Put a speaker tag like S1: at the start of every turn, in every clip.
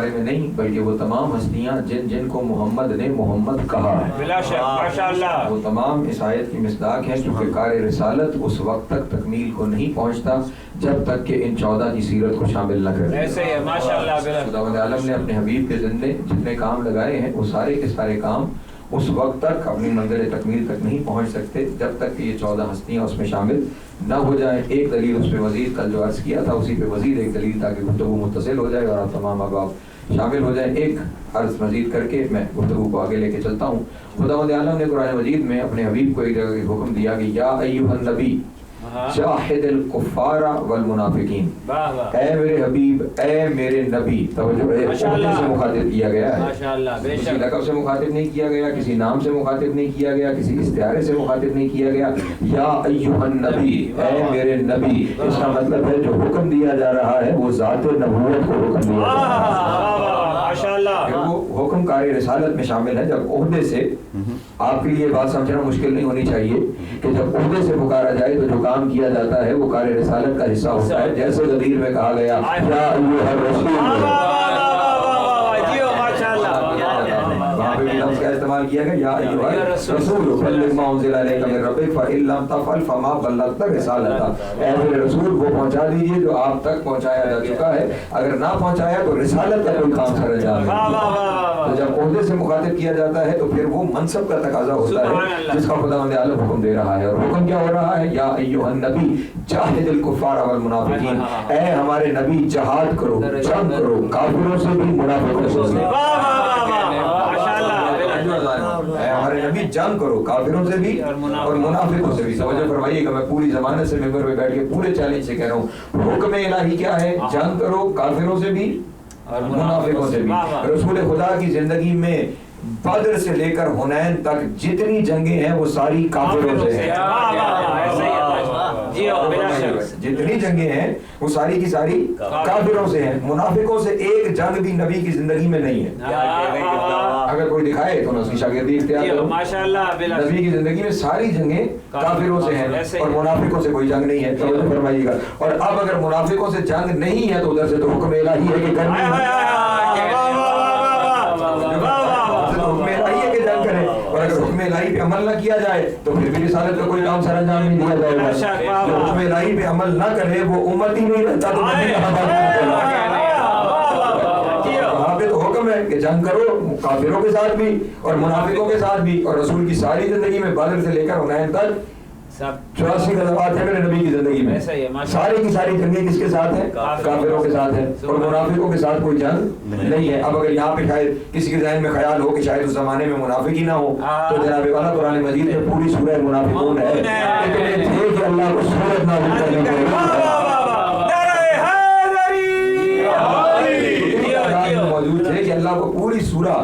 S1: بارے میں نہیں بلکہ وہ تمام ہستیاں جن جن کو محمد نے محمد کہا ہے،
S2: بلا شک ماشاءاللہ،
S1: وہ تمام اس آیت کی مصداق ہیں، کیونکہ کار رسالت اس وقت تک تکمیل کو نہیں پہنچتا جب تک کہ ان 14 کی سیرت کو شامل نہ کرے۔
S2: ایسے ہی ہے ماشاءاللہ، بلا
S1: خداوند عالم نے اپنے حبیب کے ذمے جتنے کام لگائے ہیں وہ سارے کے سارے کام اس وقت تک اپنی منزل تکمیل تک نہیں پہنچ سکتے جب تک کہ یہ 14 ہستیاں اس میں شامل نہ ہو جائیں۔ ایک دلیل اس پہ مزید کل جو عرض کیا تھا اسی پہ مزید ایک دلیل تاکہ گفتگو متصل ہو جائے اور آپ تمام احباب شامل ہو جائیں۔ ایک عرض مزید کر کے میں گفتگو کو آگے لے کے چلتا ہوں۔ خداوند عالم نے قرآن مجید میں اپنے حبیب کو ایک جگہ حکم دیا کہ یا ایھا النبی جاہد الکفار والمنافقین، اے میرے حبیب، اے میرے نبی، توجہ ہے، عہدے سے مخاطب کیا گیا ہے،
S2: ماشاءاللہ، بے
S1: کسی
S2: شک
S1: لقب سے مخاطب نہیں کیا گیا، کسی نام سے مخاطب نہیں کیا گیا، کسی استعارے سے مخاطب نہیں کیا گیا۔ یا ایھا النبی، اے میرے نبی، اس کا مطلب ہے جو حکم دیا جا رہا ہے وہ ذات نبوت کو حکم دیا جا رہا ہے،
S2: ماشاءاللہ،
S1: وہ حکم کار رسالت میں شامل ہے۔ جب عہدے سے، آپ کے لیے بات سمجھنا مشکل نہیں ہونی چاہیے کہ جب عہدے سے پکارا جائے تو جو کام کیا جاتا ہے وہ کار رسالت کا حصہ ہوتا ہے، جیسے غدیر میں کہا گیا یا ایھا الرسول، وہاں پہ بھی لفظ کا استعمال کیا گیا یا ایھا الرسول بلغ ما انزل الیک من ربک فإن لم تفعل فما بلغت رسالتہ، اے میرے رسول وہ پہنچا دیجئے جو آپ تک پہنچایا جا چکا ہے، اگر نہ پہنچایا تو رسالت کا کوئی کام سر انجام نہیں۔ تو جب عہدے سے مخاطب کیا جاتا ہے تو پھر وہ منصب کا تقاضا ہوتا ہے جس کا خداوند عالم حکم دے رہا ہے، اور حکم کیا ہو رہا ہے؟ یا ایھا النبی جاہد الکفار والمنافقین، اے ہمارے نبی جہاد کرو، جنگ کرو کافروں سے بھی منافقوں سے بھی، اے ہمارے نبی جنگ کرو کافروں سے بھی اور منافقوں سے بھی۔ توجہ فرمائیے کہ میں پوری زمانے سے ممبر پہ بیٹھ کے پورے چیلنج سے کہہ رہا ہوں، حکم الہی کیا ہے؟ جنگ کرو کافروں سے بھی اور منافقوں سے بھی۔ رسول خدا کی زندگی میں بدر سے لے کر حنین تک جتنی جنگیں ہیں وہ ساری کافروں سے ہیں، جتنی جنگیں ہیں وہ ساری کی ساری کافروں سے ہیں، منافقوں سے ایک جنگ بھی نبی کی زندگی میں نہیں ہے۔ اگر کوئی دکھائے تو اس کی شاگردی اختیار کرو۔ نبی کی زندگی میں ساری جنگیں کافروں سے ہیں اور منافقوں سے کوئی جنگ نہیں ہے، توجہ فرمائیے گا۔ اور اب اگر منافقوں سے جنگ نہیں ہے تو ادھر سے تو حکم الہی ہے کہ کرنی ہے، حکم الہی ہے کہ جنگ کریں، اور اگر حکم الہی پہ عمل نہ کیا جائے تو پھر بھی رسالت کا کوئی کام سر انجام نہیں دیا جائے گا۔ جو حکم الہی پہ عمل نہ کرے وہ امت ہی نہیں رہتا، تو نبی کہاں وہاں پہ تو حکم ہے کہ جنگ کرو کافروں کے ساتھ بھی اور منافقوں کے ساتھ بھی، اور رسول کی ساری زندگی میں بدر سے لے کر حنین تک 84 غزوات ہیں میرے نبی کی زندگی میں، ساری کی ساری جنگیں کس کے ساتھ ہیں؟ کافروں کے ساتھ ہیں، اور منافقوں کے ساتھ کوئی جنگ نہیں ہے۔ اب اگر یہاں پہ شاید کسی کے ذہن میں خیال ہو کہ شاید اس زمانے میں منافق ہی نہ ہو تو جناب والا قرآن مجید میں پوری سورہ منافقون ہے، اتنے تھے کہ اللہ کو سورت نازل کرنے کے موجود تھے کہ اللہ کو پوری سورہ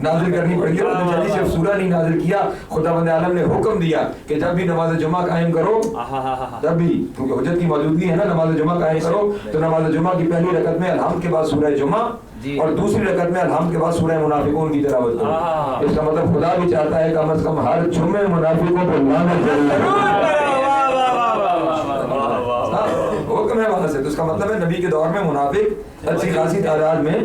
S1: نازل کرنی پڑ گئی، اور جلدی صرف سورہ نہیں نازل کیا، خداوند عالم نے حکم دیا کہ جب بھی نماز جمعہ قائم کرو، جب بھی کیونکہ حجت کی موجودگی ہے نا، نماز جمعہ قائم کرو تو نماز جمعہ کی پہلی رکعت میں الحمد کے بعد سورہ جمعہ اور دوسری رکعت میں الحمد کے بعد سورہ منافقون کی تلاوت کرو۔ اس کا مطلب خدا بھی چاہتا ہے کم از کم ہر جمعے منافقوں پر لعنت ضرور، حکم ہے وہاں سے، تو اس کا مطلب ہے نبی کے دور میں منافق اچھی خاصی تعداد میں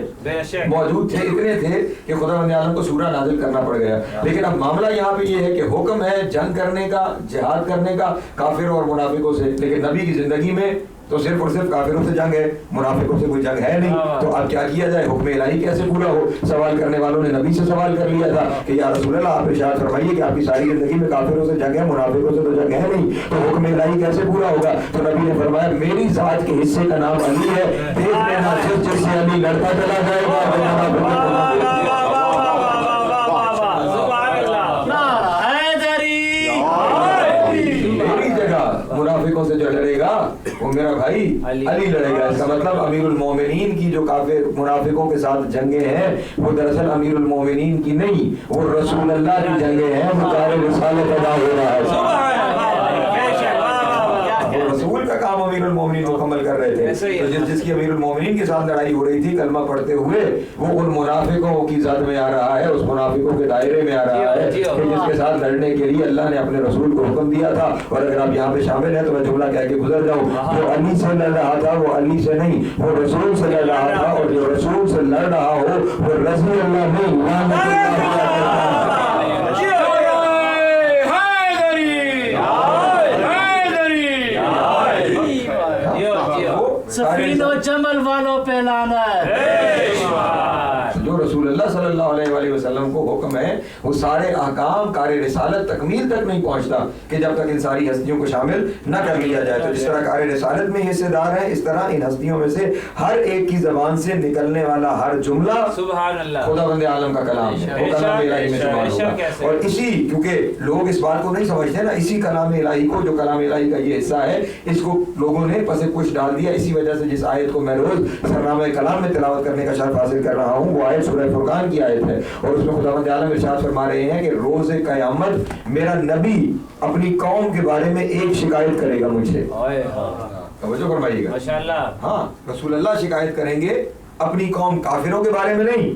S1: موجود تھے، اتنے تھے کہ خداوند عالم کو سورہ نازل کرنا پڑ گیا۔ لیکن اب معاملہ یہاں پہ یہ ہے کہ حکم ہے جنگ کرنے کا، جہاد کرنے کا کافروں اور منافقوں سے، لیکن نبی کی زندگی میں تو صرف اور صرف کافروں سے جنگ ہے، منافقوں سے کوئی جنگ ہے نہیں۔ تو اب کیا کیا جائے؟ حکم الہی کیسے پورا ہو؟ سوال کرنے والوں نے نبی سے سوال کر لیا تھا کہ یا رسول اللہ آپ ارشاد فرمائیے کہ آپ کی ساری زندگی میں کافروں سے جنگ ہے، منافقوں سے تو جنگ ہے نہیں، تو حکم الہی کیسے پورا ہوگا؟ تو نبی نے فرمایا میری ذات کے حصے کا نام علی ہے، دیکھ لینا جس سے علی لڑتا چلا جائے گا منافقوں سے جو لڑے گا وہ میرا بھائی علی لڑے گا۔ اس کا مطلب امیر المومنین کی جو کافر منافقوں کے ساتھ جنگیں ہیں وہ دراصل امیر المومنین کی نہیں، وہ رسول اللہ کی جنگیں ہیں، وہ کار رسالت ادا ہو رہا ہے، وہ رسول کا کام امیر المومنین مکمل کر رہے تھے. تو جس کی امیر المومنین کے ساتھ لڑائی ہو رہی تھی کلمہ پڑھتے ہوئے وہ ان منافقوں کی زد میں آ رہا ہے, اس منافقوں کے دائرے میں آ رہا ہے کہ جس کے ساتھ لڑنے کے لیے اللہ نے اپنے رسول کو حکم دیا تھا. اور اگر آپ یہاں پہ شامل ہیں تو میں جملہ کہہ کے گزر جاؤں, جو علی سے لڑ رہا تھا وہ علی سے نہیں, وہ رسول سے لڑ رہا تھا, اور جو رسول سے لڑ رہا ہو وہ رضی اللہ نہیں لعنت اللہ.
S3: سفین و جمل والوں پہ لعنت.
S1: جو رسول اللہ صلی اللہ علیہ وسلم کو حکم ہے وہ سارے احکام کار رسالت تکمیل تک نہیں پہنچتا کہ جب تک ان ساری ہستیوں کو شامل نہ کر لیا جائے. تو جس طرح کار رسالت میں حصے دار ہیں, اس طرح ان ہستیوں میں سے ہر ایک کی زبان سے نکلنے والا ہر جملہ
S2: سبحان اللہ
S1: خدا بند عالم کا کلام ہے, وہ کلام الہی میں شمار ہوگا. اور اسی کیونکہ لوگ اس بات کو نہیں سمجھتے نا, اسی کلام الہی کو, جو کلام الہی کا یہ حصہ ہے, اس کو لوگوں نے پس پش ڈال دیا. اسی وجہ سے جس آیت کو میں روز سرنامہ کلام میں تلاوت کرنے کا شرف حاصل کر رہا ہوں وہ آیت سورہ فرقان کی آیت ہے, اور اس میں خداوند عالم ارشاد فرما رہے ہیں کہ روز قیامت میرا نبی اپنی قوم کے بارے میں ایک شکایت کرے گا مجھ سے. توجہ فرمائیے گا
S2: ماشاءاللہ.
S1: ہاں, رسول اللہ شکایت کریں گے اپنی قوم کافروں کے بارے میں نہیں,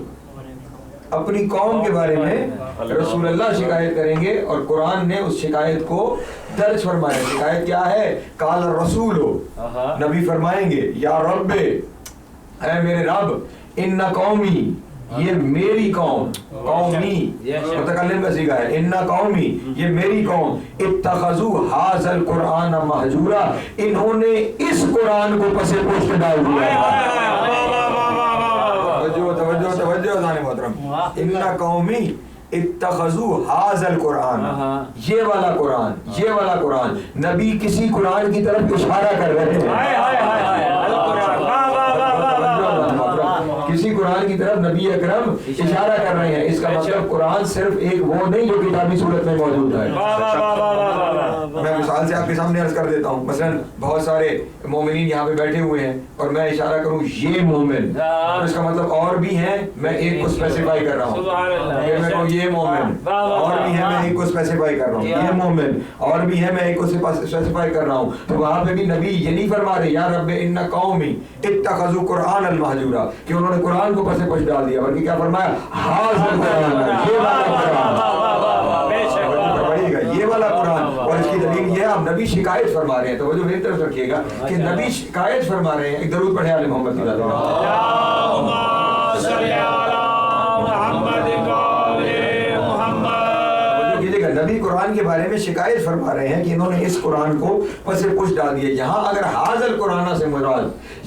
S1: اپنی قوم کے بارے میں رسول اللہ شکایت کریں گے. اور قرآن نے اس شکایت کو درج فرمایا. شکایت کیا ہے؟ قال الرسول, نبی فرمائیں گے یا رب, اے میرے رب, ان قومی, یہ میری قوم, قومی متکلم کا صیغہ ہے, ان قومی, یہ میری قوم, اتخذوا ھذا القرآن مہجورا, انہوں نے اس قرآن کو پس پشت ڈال دیا. توجہ ذہن محترم, ان قومی اتخذوا ھذا القرآن, یہ والا قرآن, یہ والا قرآن. نبی کسی قرآن کی طرف اشارہ کر رہے ہیں, کسی قرآن کی طرف نبی اکرم اشارہ کر رہے ہیں. اس کا مطلب قرآن صرف ایک وہ نہیں جو کتابی صورت میں موجود ہے. میں مثال سے آپ کے سامنے عرض کر دیتا ہوں. مثلا بہت سارے مومنین یہاں پہ بیٹھے ہوئے ہیں اور میں اشارہ کروں یہ مومن, اس کا مطلب اور بھی ہیں, میں ایک کو اسپیسیفائی کر رہا ہوں. پھر میں کہوں یہ مومن, اور بھی ہے, میں ایک کو اسپیسیفائی کر رہا ہوں. یہ مومن, اور بھی ہے, میں ایک کو اسپیسیفائی کر رہا ہوں. تو وہاں پہ بھی نبی یہ نہیں فرما رہے یا رب ان قومی اتخذوا قرآن المہجورا کہ انہوں نے قرآن کو پس پش ڈال دیا, بلکہ کیا فرمایا؟ ھذا القرآن, یہ والا قرآن, یہ والا قرآن. اور اس کی دلیل یہ ہے, آپ نبی شکایت فرما رہے ہیں. توجہ میری طرف رکھیے گا کہ نبی شکایت فرما رہے ہیں. ایک درود پڑھیں آل محمد کی ذات میں. نبی قرآن کے بارے میں شکایت فرما رہے ہیں کہ انہوں نے اس قرآن کو پس پش ڈال دیا. یہاں اگر ھذا القرآن سے مراد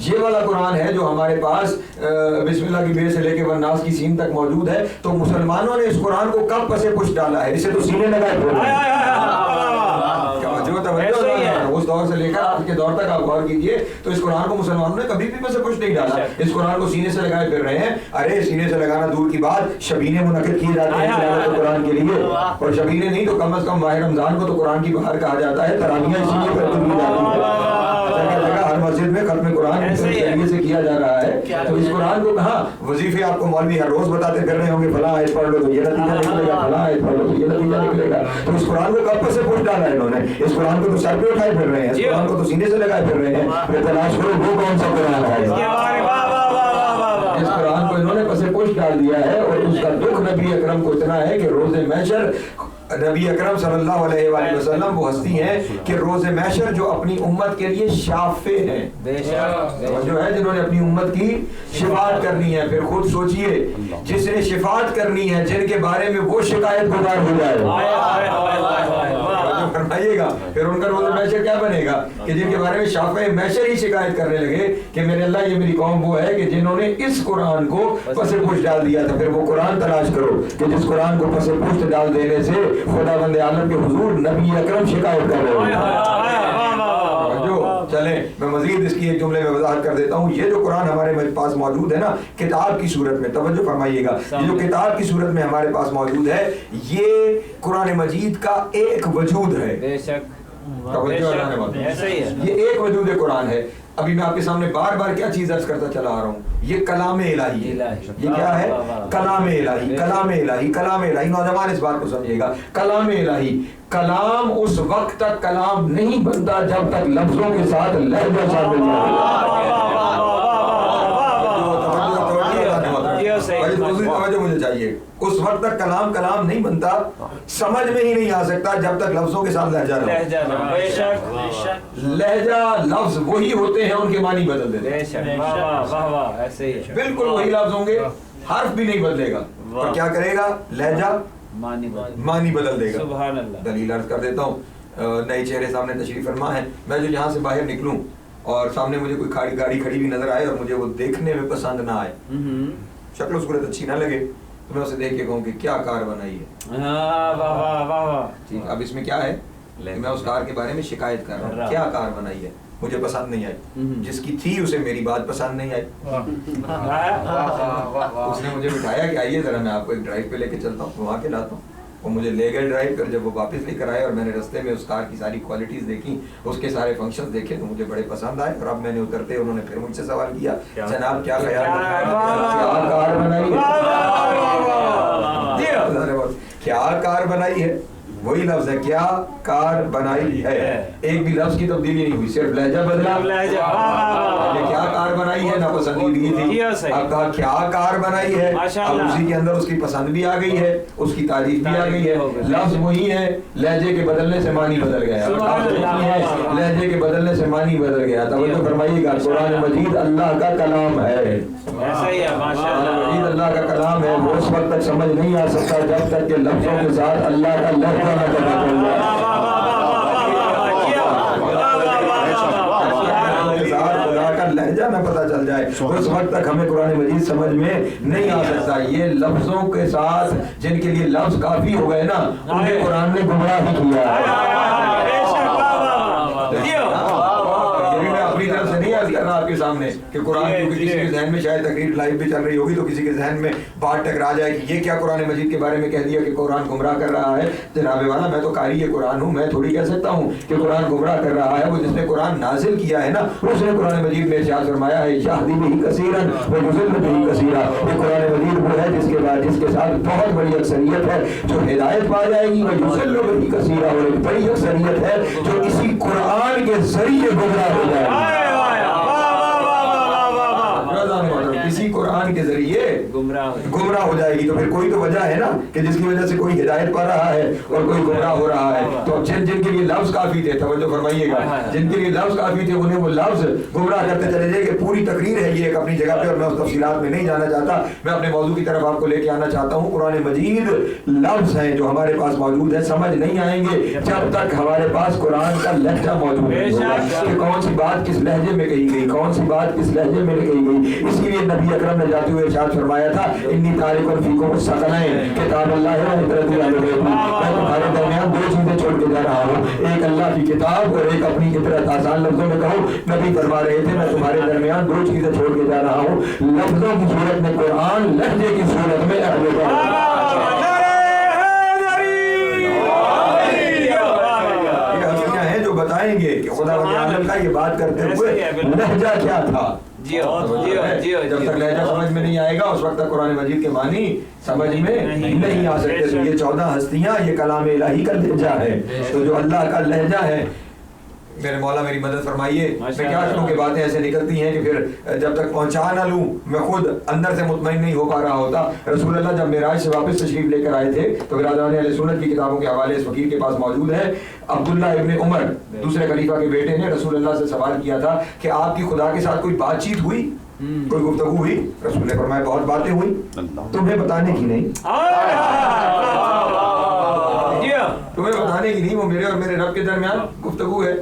S1: یہ والا قرآن ہے جو ہمارے پاس بسم اللہ کی بے سے لے کے والناس کی سین تک موجود ہے, تو مسلمانوں نے اس قرآن کو کب پس پش ڈالا ہے؟ اسے تو سینے لگائے پھر اس دور سے لے کر آج کے دور تک آپ غور کیجئے تو اس قرآن کو مسلمانوں نے کبھی بھی پس پش نہیں ڈالا. اس قرآن کو سینے سے لگائے پھر رہے ہیں. ارے سینے سے لگانا دور کی بات, شبینے منعقد کیے جاتے ہیں تلاوت قرآن کے لیے, اور شبینے نہیں تو کم از کم ماہ رمضان کو تو قرآن کی بہار کہا جاتا ہے. تراویحیں اسی لیے کرتی کی جاتی ہیں, جگہ جگہ ہر مسجد میں ختم قرآن طریقے سے کیا جا رہا ہے. تو اس قرآن کو کہاں وظیفے آپ کو مولوی ہر روز بتاتے پھر رہے ہوں گے, فلاں آیت پڑھ لو تو یہ نتیجہ نکلے گا, فلاں آیت پڑھ لو تو یہ نتیجہ نکلے گا. تو اس قرآن کو کب سے پوچھ ڈالا ہے انہوں نے؟ اس قرآن کو تو سر پہ اٹھائے پھر رہے ہیں, اس قرآن کو تو سینے سے لگائے پھر رہے ہیں. پھر تلاش کرو وہ کون سا قرآن ہے. اس قرآن کو انہوں نے پس پوش ڈال دیا ہے. اور اس کا دکھ نبی اکرم کو اتنا ہے کہ روز محشر نبی اکرم صلی اللہ علیہ وآلہ وسلم وہ ہستی ہیں کہ روز محشر جو اپنی امت کے لیے شافع ہیں, جو ہے جنہوں نے اپنی امت کی شفاعت کرنی ہے. پھر خود سوچئے جس نے شفاعت کرنی ہے جن کے بارے میں وہ شکایت گزار ہو جائے, فرمائیے گا پھر ان کا روز محشر کیا بنے گا کہ جن کے بارے میں شافع محشر ہی شکایت کرنے لگے کہ میرے اللہ یہ میری قوم وہ ہے کہ جنہوں نے اس قرآن کو پس پشت ڈال دیا تھا. پھر وہ قرآن تلاش کرو کہ جس قرآن کو پس پشت ڈال دینے سے خدا بند عالم کے حضور نبی اکرم شکایت کر رہے ہیں. چلیں میں مزید اس کی ایک جملے میں وضاحت کر دیتا ہوں. یہ جو قرآن ہمارے پاس موجود ہے نا کتاب کی صورت میں, توجہ فرمائیے گا, یہ جو کتاب کی صورت میں ہمارے پاس موجود ہے یہ قرآن مجید کا ایک وجود ہے.
S2: بے شک
S1: یہ ایک وجود قرآن ہے. ابھی میں آپ کے سامنے بار بار کیا چیز عرض کرتا چلا آ رہا ہوں, یہ کلام الہی ہے. یہ کیا ہے؟ کلام الہی, کلام الہی, کلام الہی. نوجوان اس بات کو سمجھے گا, کلام الہی. کلام اس وقت تک کلام نہیں بنتا جب تک لفظوں کے ساتھ لہجہ شامل نہ ہو. مجھے چاہیے, اس وقت تک کلام کلام نہیں بنتا, سمجھ میں ہی نہیں آ سکتا جب تک لفظوں کے ساتھ لہجہ نہ ہو. لہجہ لفظ وہی ہوتے ہیں, ان کے معنی بدل دیتے ہیں. بالکل وہی لفظ ہوں گے, حرف بھی نہیں بدلے گا, اور کیا کرے گا؟ لہجہ معنی بدل دے گا.
S2: سبحان اللہ.
S1: دلیل عرض کر دیتا ہوں, نئے چہرے سامنے تشریف فرما ہے. میں جو یہاں سے باہر نکلوں اور سامنے مجھے کوئی گاڑی کھڑی ہوئی نظر آئے اور مجھے وہ دیکھنے میں پسند نہ آئے, شکل و صورت اچھی نہ لگے, تو میں اسے دیکھ کے کہوں کہ کیا کار بنائی ہے. ٹھیک, اب اس میں کیا ہے, میں اس کار کے بارے میں شکایت کر رہا ہوں, کیا کار بنائی ہے, مجھے پسند نہیں آئی. جس کی تھی اسے میری بات پسند نہیں آئی. اس نے مجھے بٹھایا کہ آئیے ذرا میں آپ کو ایک ڈرائیو پہ لے کے چلتا ہوں, وہاں کے لاتا ہوں. وہ مجھے لے گئے ڈرائیو کر, جب وہ واپس لے کر آئے اور میں نے رستے میں اس کار کی ساری کوالٹیز دیکھی, اس کے سارے فنکشنز دیکھے, تو مجھے بڑے پسند آئے. اور اب میں نے اترتے انہوں نے پھر مجھ سے سوال کیا, جناب کیا خیال ہے, کیا کار بنائی ہے, کیا کار بنائی ہے. وہی لفظ ہے, کیا کار بنائی ہے. ایک بھی لفظ کی تبدیلی نہیں ہوئی, صرف لہجہ بدلا. یہ کیا کار بنائی ہے, ناپسندیدگی تھی, اب کہا کیا کار بنائی ہے. اب اسی کے اندر اس کی پسند بھی آ گئی ہے, اس کی تعریف بھی آ گئی ہے. لفظ وہی ہے, لہجے کے بدلنے سے معنی بدل گیا. لہجے کے بدلنے سے معنی بدل گیا. توجہ فرمائیے گا, قرآن مجید اللہ کا کلام ہے. قرآن مجید اللہ کا کلام ہے. وہ اس وقت تک سمجھ نہیں آ سکتا جب تک کہ لفظوں کے ساتھ اللہ کا لہجہ نہ پتہ چل جائے. لہجہ نہ پتہ چل جائے, اس وقت تک ہمیں قرآن مجید سمجھ میں نہیں آ سکتا. یہ لفظوں کے ساتھ جن کے لیے لفظ کافی ہو گئے نا, انہیں قرآن نے گمراہ ہی کیا ہے. اپنی طرف سے نہیں عرض کر رہا آپ کے سامنے کہ قرآن, کیونکہ کسی کے ذہن میں شاید تقریر لائیو بھی چل رہی ہوگی تو کسی کے ذہن میں بات ٹکرا جائے کہ یہ کیا قرآن مجید کے بارے میں کہہ دیا کہ قرآن گمراہ کر رہا ہے. جناب والا, میں تو قاری قرآن ہوں, میں تھوڑی کہہ سکتا ہوں کہ قرآن گمراہ کر رہا ہے. وہ جس نے قرآن نازل کیا ہے نا, اس نے قرآن مجید میں ارشاد فرمایا ہے, یہدی بہ کثیرا ویضل بہ کثیرا. یہ قرآن مجید وہ ہے جس کے ساتھ بہت بڑی اکثریت ہے جو ہدایت پا جائے گی, ویضل بہ کثیرا, اور ایک بڑی اکثریت ہے جو اسی قرآن کے ذریعے گمراہ ہو جائے گی. اسی قرآن کے ذریعے گمراہ ہو جائے گی. تو پھر کوئی تو وجہ ہے نا کہ جس کی وجہ سے کوئی ہدایت پا رہا ہے اور کوئی گمراہ ہو رہا ہے. تو جن کے لیے لفظ کافی تھے, توجہ فرمائیے گا, جن کے لیے لفظ کافی تھے انہیں وہ لفظ گمراہ کرتے چلے جائے. کہ پوری تقریر ہے یہ ایک اپنی جگہ پہ, اور میں اس تفصیلات میں نہیں جانا چاہتا. میں اپنے موضوع کی طرف آپ کو لے کے آنا چاہتا ہوں. قرآن مجید لفظ ہیں جو ہمارے پاس موجود ہیں, سمجھ نہیں آئیں گے جب تک ہمارے پاس قرآن کا لہجہ موجود نہیں ہوگا کہ کون سی بات کس لہجے میں کہی گئی, کون سی بات کس لہجے میں کہی گئی. اسی لیے نبی اکرم نے جاتے ہوئے ارشاد فرمایا تھا, انی تارک فیکم الثقلین, کتاب اللہ و حضرت اہل بیت. میں تمہارے درمیان دو چیزیں چھوڑ کے جا رہا ہوں, ایک اللہ کی کتاب اور ایک اپنی فطرت. آسان لفظوں میں کہوں, نبی فرما رہے تھے میں تمہارے درمیان دو چیزیں چھوڑ کے جا رہا ہوں, لفظوں کی صورت میں قرآن, لہجے کی صورت میں اہل بیت. بتائیں گے کہ خدا ولی عالم کا یہ بات کرتے ہوئے لہجہ کیا تھا. جب تک لہجہ سمجھ میں نہیں آئے گا اس وقت تک قرآن مجید کے معنی سمجھ میں نہیں آ سکتے. تو یہ 14 ہستیاں, یہ کلام الہی کا لہجہ ہے. تو جو اللہ کا لہجہ ہے, میرے مولا میری مدد فرمائیے. میں کیا کروں کہ باتیں ایسے نکلتی ہیں کہ پھر جب تک پہنچا نہ لوں میں خود اندر سے مطمئن نہیں ہو پا رہا ہوتا. رسول اللہ جب معراج سے واپس تشریف لے کر آئے تھے تو برادران اہل سنت کی کتابوں کے حوالے اس فقیر کے پاس موجود ہے. عبداللہ ابن عمر دوسرے خلیفہ کے بیٹے نے رسول اللہ سے سوال کیا تھا کہ آپ کی خدا کے ساتھ کوئی بات چیت ہوئی, کوئی گفتگو ہوئی؟ رسول نے فرمایا بہت باتیں ہوئی, تمہیں بتانے کی نہیں. تمہیں بتانے کی نہیں, وہ میرے اور میرے رب کے درمیان گفتگو ہے.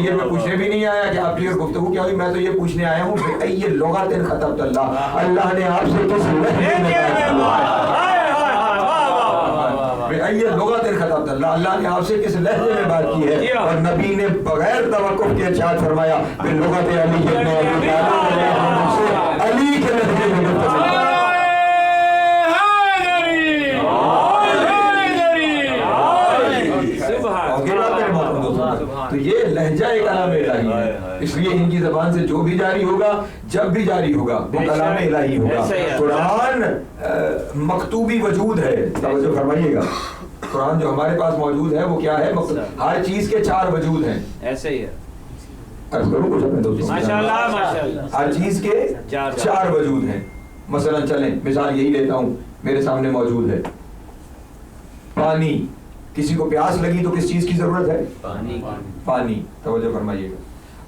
S1: یہ میں پوچھنے بھی نہیں آیا کہ آپ کی گفتگو کیا ہوئی, میں تو یہ پوچھنے آیا ہوں کہ یہ لغات خطبت اللہ, اللہ نے آپ سے کس لہجے میں لغات خطبت اللہ, اللہ نے آپ سے کس لہجے میں بات کی ہے. اور نبی نے بغیر توقف کے ارشاد فرمایا لغت علی ابن ابی طالب سے علی کے لہجے میں گفتگو. تو یہ لہجہ کلام الہی ہے. اس لیے ان کی زبان سے جو بھی جاری ہوگا جب بھی جاری ہوگا وہ کلام الہی ہوگا. قرآن مکتوبی وجود ہے, توجہ فرمائیے گا. قرآن جو ہمارے پاس موجود ہے وہ کیا ہے؟ ہر چیز کے 4 وجود ہیں.
S2: ایسے ہی ہے.
S1: عرض کروں کچھ اپنے دوستوں؟
S2: ماشاءاللہ ماشاءاللہ.
S1: ہر چیز کے 4 وجود ہیں. مثلا چلیں مثال یہی لیتا ہوں, میرے سامنے موجود ہے پانی. کسی کو پیاس لگی تو کس چیز کی ضرورت ہے؟ پانی. توجہ فرمائیے گا.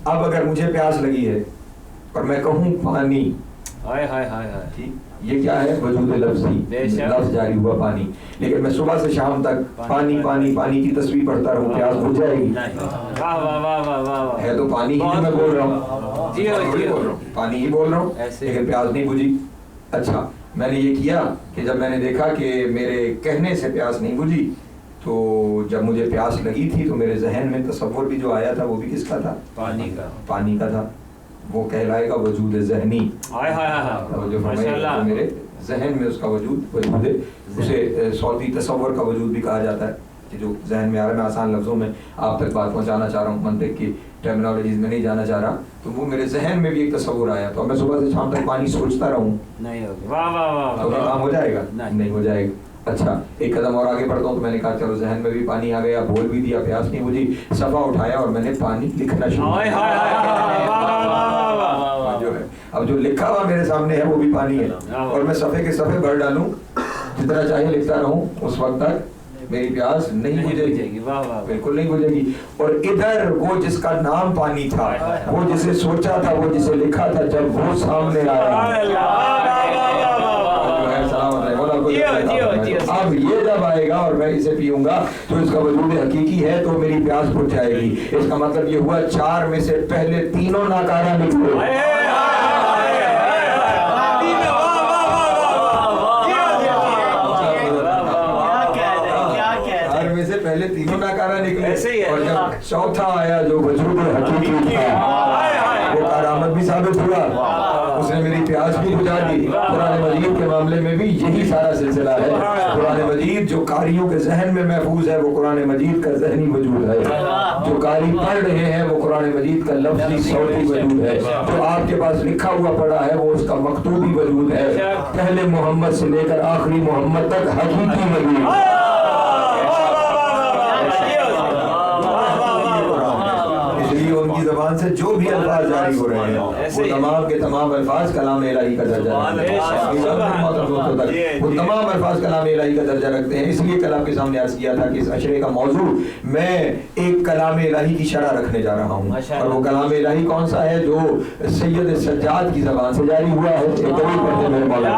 S1: اب اگر مجھے پیاس لگی ہے اور میں کہوں پانی, یہ کیا ہے؟ وجود لفظی, لفظ جاری ہوا پانی. لیکن میں صبح سے شام تک پانی پانی پانی کی تصویر پڑھتا رہوں, پیاس بجھ جائے گی؟ ہے تو پانی ہی میں بول رہا ہوں, پانی ہی بول رہا ہوں, لیکن پیاس نہیں بجھی. اچھا, میں نے یہ کیا کہ جب میں نے دیکھا کہ میرے کہنے سے پیاس نہیں بجھی, تو جب مجھے پیاس لگی تھی تو میرے ذہن میں تصور بھی جو آیا تھا وہ بھی کس کا تھا؟ پانی کا تھا. وہ کہلائے گا وجود ذہنی. میرے ذہن میں اس کا وجود ہے. اسے صوتی تصور کا وجود بھی کہا جاتا ہے, کہ جو ذہن میں آ رہا ہے. میں آسان لفظوں میں آپ تک بات پہنچانا چاہ رہا ہوں, منطق کی ٹرمینالوجیز میں نہیں جانا چاہ رہا. تو وہ میرے ذہن میں بھی ایک تصور آیا, تو میں صبح سے شام تک پانی سوچتا رہوں, تو کام ہو جائے گا؟ نہیں ہو جائے گا. اچھا, ایک قدم اور آگے بڑھتا ہوں, تو میں نے کہا چلو ذہن میں بھی پانی آ گیا, بول بھی دیا, پیاس نہیں بجھی. صفحہ اٹھایا اور میں نے پانی لکھنا شروع کیا. جو ہے اب جو لکھا ہوا میرے سامنے ہے وہ بھی پانی ہے, اور میں صفحے کے صفحے بھر ڈالوں, جتنا چاہیے لکھتا رہوں, اس وقت تک میری پیاس نہیں بجھے گی, بالکل نہیں بجھے گی. اور ادھر وہ جس کا نام پانی تھا, وہ جسے سوچا تھا, وہ جسے لکھا تھا, جب وہ سامنے آیا, اب یہ جب آئے گا اور میں اسے پیوں گا تو اس کا وجود حقیقی ہے, تو میری پیاس بجھ جائے گی. اس کا مطلب یہ ہوا 4 میں سے پہلے 3 ناکارہ نکلے. 4 میں سے پہلے 3 ناکارہ نکلے, اور جب چوتھا آیا جو وجود حقیقی تھا, وہ کرامت بھی ثابت ہوا, اس نے میری پیاس بھی بجھا دی. قرآن مجید کے معاملے میں بھی یہی سارا سلسلہ ہے. قرآن مجید جو قاریوں کے ذہن میں محفوظ ہے, وہ قرآن مجید کا ذہنی وجود ہے. جو قاری پڑھ رہے ہیں وہ قرآن مجید کا لفظی صوتی وجود ہے. جو آپ کے پاس لکھا ہوا پڑا ہے وہ اس کا مکتوبی وجود ہے, پہلے محمد سے لے کر آخری محمد تک حقیقی وجود. ان کی زبان سے جو بھی الفاظ جاری ہو رہے ہیں وہ تمام کے تمام الفاظ کلام الہی کا درجہ رکھتے ہیں. وہ تمام الفاظ کلام الہی کا درجہ رکھتے ہیں. اس لیے کل آپ کے سامنے عرض کیا تھا کہ اس عشرے کا موضوع میں ایک کلام الہی کی شرح رکھنے جا رہا ہوں, اور وہ کلام الہی کون سا ہے؟ جو سید سجاد کی زبان سے جاری ہوا ہے. ایک طویل پڑھتے میرے مولا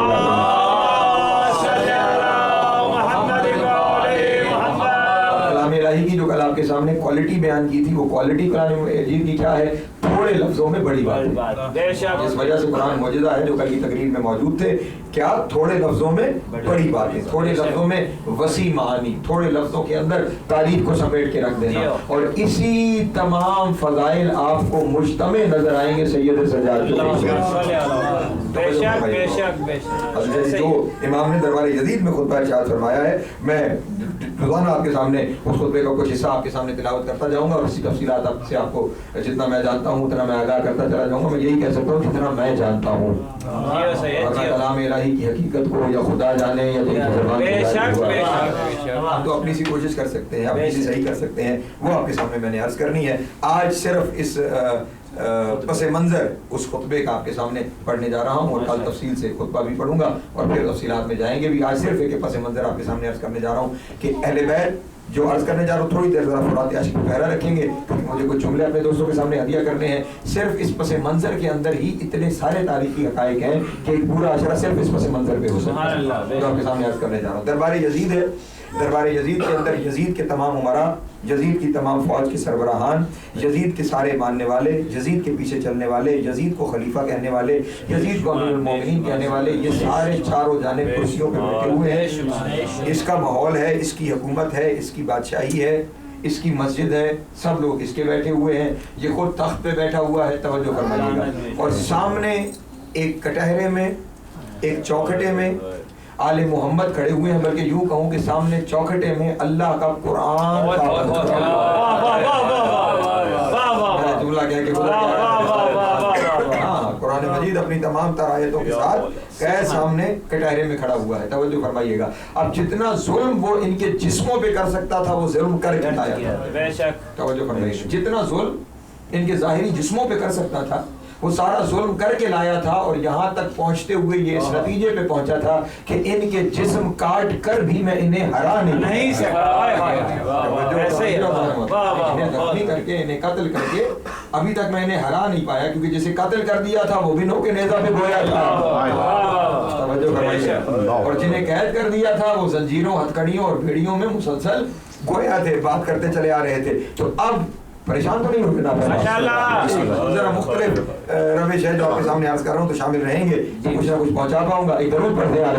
S1: الہی کی جو کل آپ کے سامنے کوالٹی بیان کی تھی, وہ کوالٹی قرآن مجید کی کیا ہے؟ تھوڑے لفظوں میں بڑی بات ہے. جس وجہ سے قرآن معجزہ ہے جو کل کی تقریر میں موجود تھے, کیا تھوڑے لفظوں میں بڑی باتیں, تھوڑے لفظوں میں وسیع معانی, تھوڑے لفظوں کے اندر تعریف کو سمیٹ کے رکھ دینا. اور اسی تمام فضائل آپ کو مجتمع نظر آئیں گے سید سجاد جو امام نے دربار یزید میں خطبہ ارشاد فرمایا ہے. میں روزانہ آپ کے سامنے اس خطبے کا کچھ حصہ آپ کے سامنے تلاوت کرتا جاؤں گا, اور اسی تفصیلات آپ سے آپ کو جتنا میں جانتا ہوں اتنا میں آگاہ کرتا چلا جاؤں گا. میں یہی کہہ سکتا ہوں جتنا میں جانتا ہوں. کلام الہی کی حقیقت کو یا خدا جانے یا ہم تو اپنی سی کوشش کر سکتے ہیں, اپنی سی صحیح کر سکتے ہیں, وہ آپ کے سامنے میں نے عرض کرنی ہے. آج صرف اس پس منظر اس خطبے کا آپ کے سامنے پڑھنے جا رہا ہوں, اور کل تفصیل سے خطبہ بھی پڑھوں گا اور پھر تفصیلات میں جائیں گے بھی. آج صرف ایک پس منظر آپ کے سامنے عرض کرنے جا رہا ہوں کہ اہل بیت جو عرض کرنے جا رہا ہوں, تھوڑی دیر ذرا فرات عاشق پہرا رکھیں گے کیونکہ مجھے کچھ جملے اپنے دوستوں کے سامنے ہدیہ کرنے ہیں. صرف اس پس منظر کے اندر ہی اتنے سارے تاریخی حقائق ہیں کہ ایک پورا عشرہ صرف اس پس منظر پہ ہو سکتا ہے جو آپ کے سامنے عرض کرنے جا رہا ہوں. دربار یزید ہے. دربار یزید کے اندر یزید کے تمام امراء, یزید کی تمام فوج کے سربراہان, یزید کے سارے ماننے والے, یزید کے پیچھے چلنے والے, یزید کو خلیفہ کہنے والے, یزید کو امیر المومنین کہنے والے, یہ سارے چاروں جانب کرسیوں پہ بیٹھے ہوئے ہیں. اس کا ماحول ہے, اس کی حکومت ہے, اس کی بادشاہی ہے, اس کی مسجد ہے, سب لوگ اس کے بیٹھے ہوئے ہیں. یہ خود تخت پہ بیٹھا ہوا ہے, توجہ فرمائیے گا. اور سامنے ایک کٹہرے میں, ایک چوکھٹے میں آل محمد کھڑے ہوئے ہیں, بلکہ یوں کہوں کہ سامنے چوکھٹے میں اللہ کا قرآن جملہ کہہ کے اپنی تمام تر آیتوں کے ساتھ قید سامنے کٹہرے میں کھڑا ہوا ہے. توجہ فرمائیے گا. اب جتنا ظلم وہ ان کے جسموں پہ کر سکتا تھا وہ ظلم کر کے لایا.
S2: بے شک.
S1: توجہ فرمائیے گا. جتنا ظلم ان کے ظاہری جسموں پہ کر سکتا تھا وہ سارا ظلم کر کے لایا تھا, اور یہاں تک پہنچتے ہوئے یہ اس نتیجے پہ پہنچا تھا کہ ان کے جسم کاٹ کر بھی میں انہیں ہرا نہیں
S2: سکتا.
S1: انہیں زخمی کر کے انہیں قتل کر کے ابھی تک میں انہیں ہرا نہیں پایا, کیونکہ جسے قتل کر دیا تھا وہ بھی نو کے نیزہ پہ گویا تھا. توجہ فرمائیے. اور جنہیں قید کر دیا تھا وہ زنجیروں, ہتھکڑیوں اور بھیڑیوں میں مسلسل گویا تھے, بات کرتے چلے آ رہے تھے. تو اب پریشان تو نہیں ہو گے, ذرا مختلف روش ہے جو آپ کے سامنے عرض کر رہا ہوں, تو شامل رہیں گے, کچھ نہ کچھ پہنچا پاؤں گا. ایک ضرور پڑھتے ہیں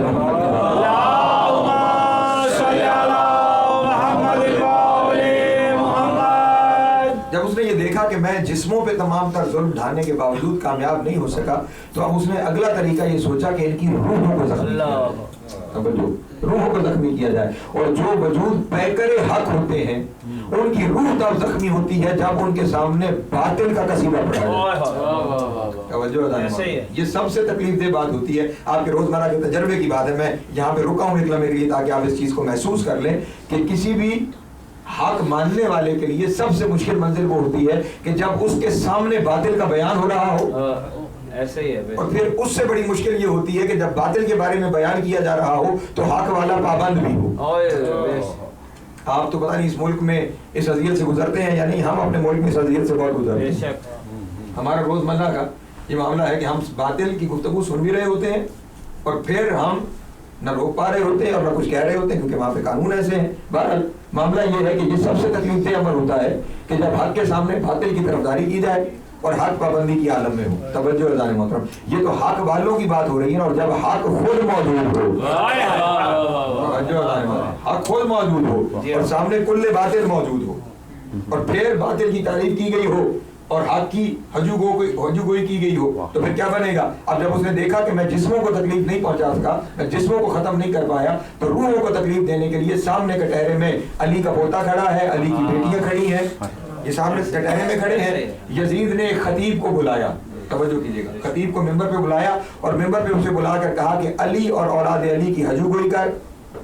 S1: جب اس نے یہ دیکھا کہ میں جسموں پہ تمام تر ظلم ڈھانے کے باوجود کامیاب نہیں ہو سکا, تو اب اس نے اگلا طریقہ یہ سوچا کہ ان کی روحوں کو زخمی کیا جائے, روحوں کو زخمی کیا جائے. اور جو وجود پیکر حق ہوتے ہیں ان کی روح تب زخمی ہوتی ہے جب ان کے سامنے باطل کا قصیدہ پڑھا جائے. یہ سب سے تکلیف دہ بات ہوتی ہے, آپ کے روزمرہ کے تجربے کی بات ہے. میں یہاں پہ رکا ہوں ایک لمحے کے لیے تاکہ آپ اس چیز کو محسوس کر لیں کہ کسی بھی حق ماننے والے کے لیے سب سے مشکل منزل وہ ہوتی ہے کہ جب اس کے سامنے باطل کا بیان ہو رہا ہو.
S2: ایسے ہی ہے. اور
S1: پھر اس سے بڑی مشکل یہ ہوتی ہے کہ جب باطل کے بارے میں بیان کیا جا رہا ہو تو حق والا پابند بھی ہو. آپ تو پتہ نہیں اس ملک میں اس اذیت سے گزرتے ہیں یا نہیں, ہم اپنے ملک میں اس اذیت سے بہت گزرتے ہیں. ہمارا روزمرہ کا یہ معاملہ ہے کہ ہم باطل کی گفتگو سن بھی رہے ہوتے ہیں اور پھر ہم نہ روک پا رہے ہوتے ہیں اور نہ کچھ کہہ رہے ہوتے ہیں, کیونکہ وہاں پہ قانون ایسے ہیں. بہرحال معاملہ یہ ہے کہ یہ سب سے تکلیف دہ عمل ہوتا ہے کہ جب حق کے سامنے باطل کی طرفداری کی جائے اور حق پابندی کی عالم میں ہو. توجہ عزیزان محترم, یہ تو حق والوں کی بات ہو رہی ہے, اور جب حق خود موجود ہو, حق خود موجود ہو اور سامنے کل باطل موجود ہو, اور پھر باطل کی تعریف کی گئی ہو اور حق کی ہجوگوئی کی گئی ہو, تو پھر کیا بنے گا؟ اب جب اس نے دیکھا کہ میں جسموں کو تکلیف نہیں پہنچا سکا, میں جسموں کو ختم نہیں کر پایا, تو روحوں کو تکلیف دینے کے لیے سامنے کٹہرے میں علی کا پوتا کھڑا ہے, علی کی بیٹیاں کھڑی ہیں, یہ سامنے کٹہرے میں کھڑے ہیں. یزید نے خطیب کو بلایا, توجہ کیجیے گا, خطیب کو ممبر پہ بلایا اور ممبر پہ اسے بلا کر کہا کہ علی اور اولاد علی کی ہجوگوئی کر,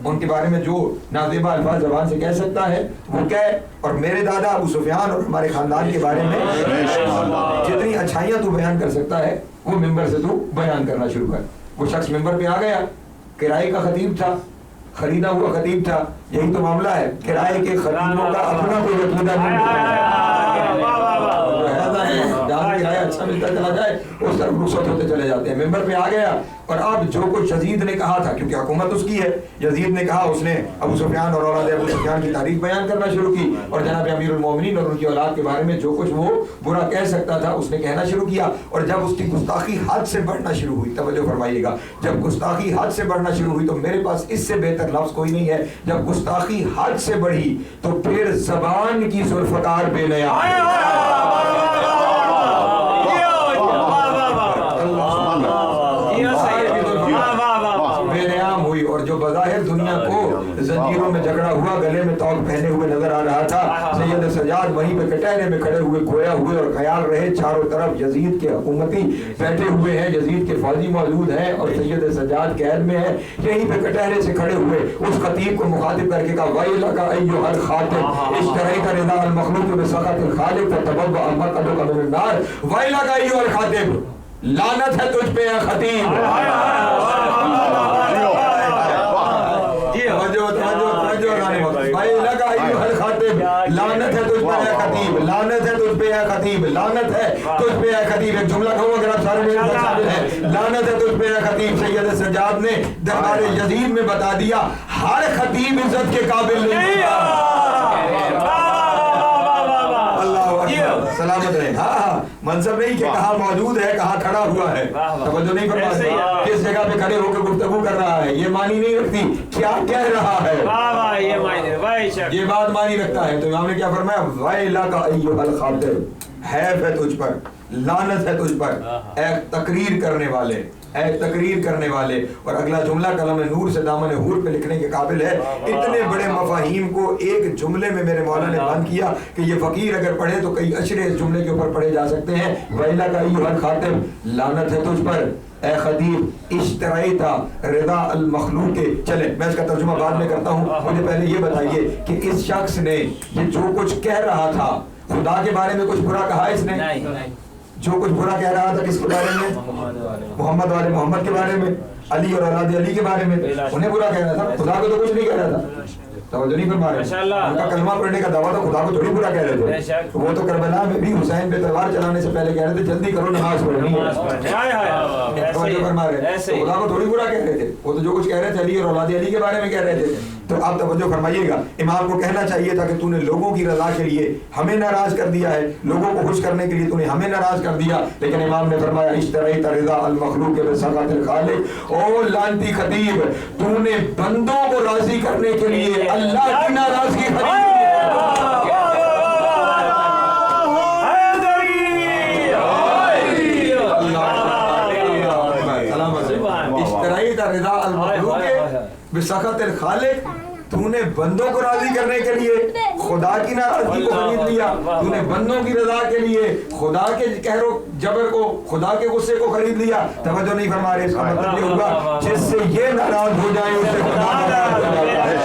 S1: ان کے بارے میں جو نازیبہ الفاظ زبان سے کہہ سکتا ہے وہ کہے, اور میرے دادا ابو سفیان اور ہمارے خاندان کے بارے میں جتنی اچھائیاں تو بیان کر سکتا ہے وہ ممبر سے تو بیان کرنا شروع کر. وہ شخص ممبر پہ آ گیا, کرائے کا خطیب تھا, خریدا ہوا خطیب تھا. یہی تو معاملہ ہے, کرائے کے خطیبوں کا اپنا کوئی عقیدہ نہیں جہاں کرایہ اچھا ملتا چلا جائے اس طرف رخصت ہوتے چلے جاتے ہیں. ممبر پہ آ گیا اور اب جو کچھ یزید نے کہا تھا, کیونکہ حکومت اس کی ہے, یزید نے کہا, اس نے ابو سفیان اور اولاد ابو سفیان کی تعریف بیان کرنا شروع کی, اور جناب امیر المومنین اور ان کی اولاد کے بارے میں جو کچھ وہ برا کہہ سکتا تھا اس نے کہنا شروع کیا. اور جب اس کی گستاخی حد سے بڑھنا شروع ہوئی, توجہ فرمائیے گا, جب گستاخی حد سے بڑھنا شروع ہوئی تو میرے پاس اس سے بہتر لفظ کوئی نہیں ہے, جب گستاخی حد سے بڑھی تو پھر زبان کی ذوالفقار بے نیا ہوئی, اور جو بظاہر دنیا کو زنجیروں میں جکڑا ہوا, گلے میں توق پہنے ہوئے نظر آ رہا تھا, سید سجاد وہیں پہ کٹہرے میں کھڑے ہوئے گویا ہوئے, اور خیال رہے چاروں طرف یزید کے حکومتی بیٹھے ہوئے ہیں, یزید کے فوجی موجود ہیں اور سید سجاد قید میں ہے. یہیں پہ کٹہرے سے کھڑے ہوئے اس خطیب کو مخاطب کر کے کہا, وَيْلَكَ أَيُّهَا الْخَاطِبُ اشْتَرَيْتَ رِضَاءَ الْمَخْلُوقِ بِسَخَطِ الْخَالِقِ فَتَبَوَّأَ مَقْعَدَكَ مِنَ النَّارِ وَيْلَكَ أَيُّهَا الْخَاطِبُ, لعنت ہے تجھ پہ اے خطیب. لعنت ہے تجھ پہ اے خطیب, لعنت ہے تجھ پہ اے خطیب, لعنت ہے تجھ پہ اے خطیب. ایک جملہ کہوں اگر آپ سارے میرے ساتھ شامل ہیں, لعنت ہے تجھ پہ اے خطیب. سید سجاد نے دربار یزید میں بتا دیا ہر خطیب عزت کے قابل نہیں. سلامت رہے. ہاں منصب نہیں کہ کہاں موجود ہے, کہاں کھڑا ہوا ہے, توجہ نہیں فرماتے, کس جگہ پہ کھڑے ہو کے گفتگو کر رہا ہے, یہ معنی نہیں رکھتی کیا کہہ رہا ہے, یہ بات معنی رکھتا ہے. تو امام نے کیا فرمایا, وَيْلَكَ أَيُّهَا الْخَاطِبُ, حیف ہے تجھ پر, لعنت ہے تجھ پر اے تقریر کرنے والے,
S4: اے تقریر کرنے والے. اور اگلا جملہ قلم نور سے دامن حور پہ لکھنے کے قابل ہے. اتنے بڑے مفاہیم کو ایک جملے میں میرے مولا نے بیان کیا کہ یہ فقیر اگر پڑھے تو کئی اشرے اس جملے کے اوپر پڑھے جا سکتے ہیں. ویلا کا ایھا خاطب لعنت ہے تجھ پر اے خطیب اشتریتا رضا المخلوق. چلے میں اس کا ترجمہ بعد میں کرتا ہوں, مجھے پہلے یہ بتائیے کہ اس شخص نے یہ جو کچھ کہہ رہا تھا خدا کے بارے میں کچھ برا کہا اس نے؟ جو کچھ برا کہہ رہا تھا کس کے بارے میں؟ محمد والے محمد کے بارے میں, علی اور اولاد علی کے بارے میں. انہیں برا کہہ رہا تھا, خدا کو تو کچھ نہیں کہہ رہا تھا. توجہ نہیں فرما رہے, ان کا کلمہ پڑھنے کا دعویٰ تھا, خدا کو تھوڑی برا کہہ رہے تھے. وہ تو کربلا میں بھی حسین پہ تلوار چلانے سے پہلے کہہ رہے تھے جلدی کرو نماز پڑھنی ہے. توجہ فرما رہے, خدا کو تھوڑی برا کہہ رہے تھے, وہ تو جو کچھ کہہ رہے تھے علی اور اولاد علی کے بارے میں کہہ رہے تھے. تو آپ توجہ فرمائیے گا, امام کو کہنا چاہیے تھا کہ تو نے لوگوں کی رضا کے لیے ہمیں ناراض کر دیا ہے, لوگوں کو خوش کرنے کے لیے تو نے ہمیں ناراض کر دیا. لیکن امام نے فرمایا اشتریت رضا المخلوق بسخط الخالق. او لعنتی خطیب, تو نے بندوں کو راضی کرنے کے لیے اللہ کی ناراضگی خرید. اشتریت رضا المخلوق بسخط الخالق, تو نے بندوں کو راضی کرنے کے لیے خدا کی ناراضگی کو خرید لیا. تو نے بندوں کی رضا کے لیے خدا کے قہر و جبر کو, خدا کے غصے کو خرید لیا. توجہ نہیں فرما رہے, اس کا مطلب یہ ہوگا جس سے یہ ناراض ہو جائے اس سے خدا ناراض ہو جاتا ہے.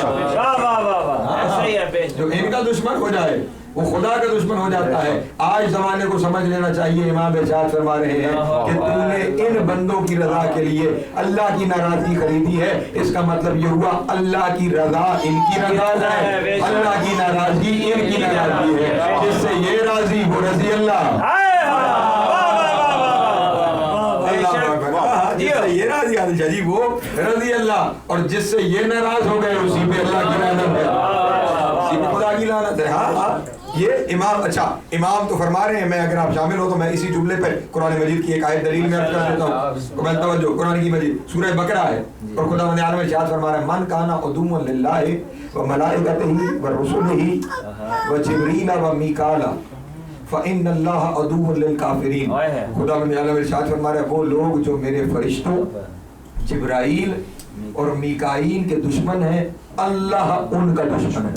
S4: جو ان کا دشمن ہو جائے وہ خدا کا دشمن ہو جاتا ہے. آج زمانے کو سمجھ لینا چاہیے, امام ارشاد فرما رہے ہیں کہ تو نے ان بندوں کی رضا کے لیے اللہ کی ناراضگی خریدی ہے. اس کا مطلب یہ ہوا اللہ کی رضا ان کی رضا ہے, اللہ کی ناراضگی ان کی ناراضگی ہے. جس سے یہ راضی وہ رضی اللہ, جس سے یہ راضی جی وہ رضی اللہ, اور جس سے یہ ناراض ہو گئے اسی پہ اللہ کی لعنت ہے, اسی پہ خدا کی لعنت ہے. ہاں یہ امام, اچھا امام تو فرما رہے ہیں, میں اگر آپ شامل ہو تو میں اسی جملے پر قرآن مجید کی ایک آیت دلیل میں عرض کر دیتا ہوں. میں توجہ, قرآن کی مجید سورہ بقرہ ہے اور خداوند عالم ارشاد فرما رہا ہے من کان عدوا للہ وملائکتہ ورسلہ وجبریل ومیکال فإن اللہ عدو للکافرین. خداوند عالم ارشاد فرما رہا ہے وہ لوگ جو میرے فرشتوں جبرائیل اور میکائیل کے دشمن ہیں, اللہ ان کا دشمن ہے.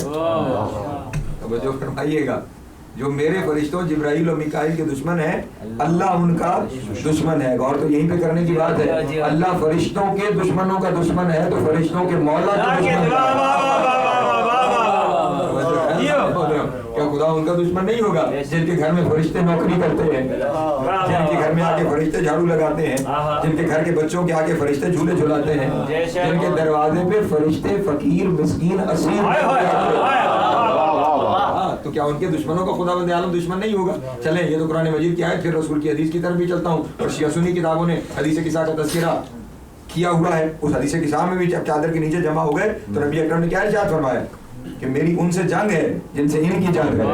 S4: توجہ فرمائیے گا, جو میرے فرشتوں جبرائیل اور میکائیل کے دشمن ہیں اللہ ان کا دشمن ہے. غور تو یہیں پہ کرنے کی بات ہے, اللہ فرشتوں کے دشمنوں کا دشمن ہے تو فرشتوں کے مولا کا دشمن ہے. کیا خدا ان کا دشمن نہیں ہوگا جن کے گھر میں فرشتے نوکری کرتے ہیں, جن کے گھر میں آ کے فرشتے جھاڑو لگاتے ہیں, جن کے گھر کے بچوں کے آگے فرشتے جھولے جھلاتے ہیں, جن کے دروازے پہ فرشتے فقیر مسکین اسیر. تو کیا ان کے دشمنوں کا خداوند عالم دشمن نہیں ہوگا؟ چلیں یہ تو قرآن مجید کی آیت, پھر رسول کی حدیث کی طرف بھی چلتا ہوں. اور شیعہ سنی کتابوں نے حدیث قصہ کا تذکرہ کیا ہوا ہے. اس حدیث قصہ میں بھی جب چادر کے نیچے جمع ہو گئے تو نبی اکرم نے کیا ارشاد فرمایا کہ میری ان سے جنگ ہے جن سے ان کی جنگ ہے.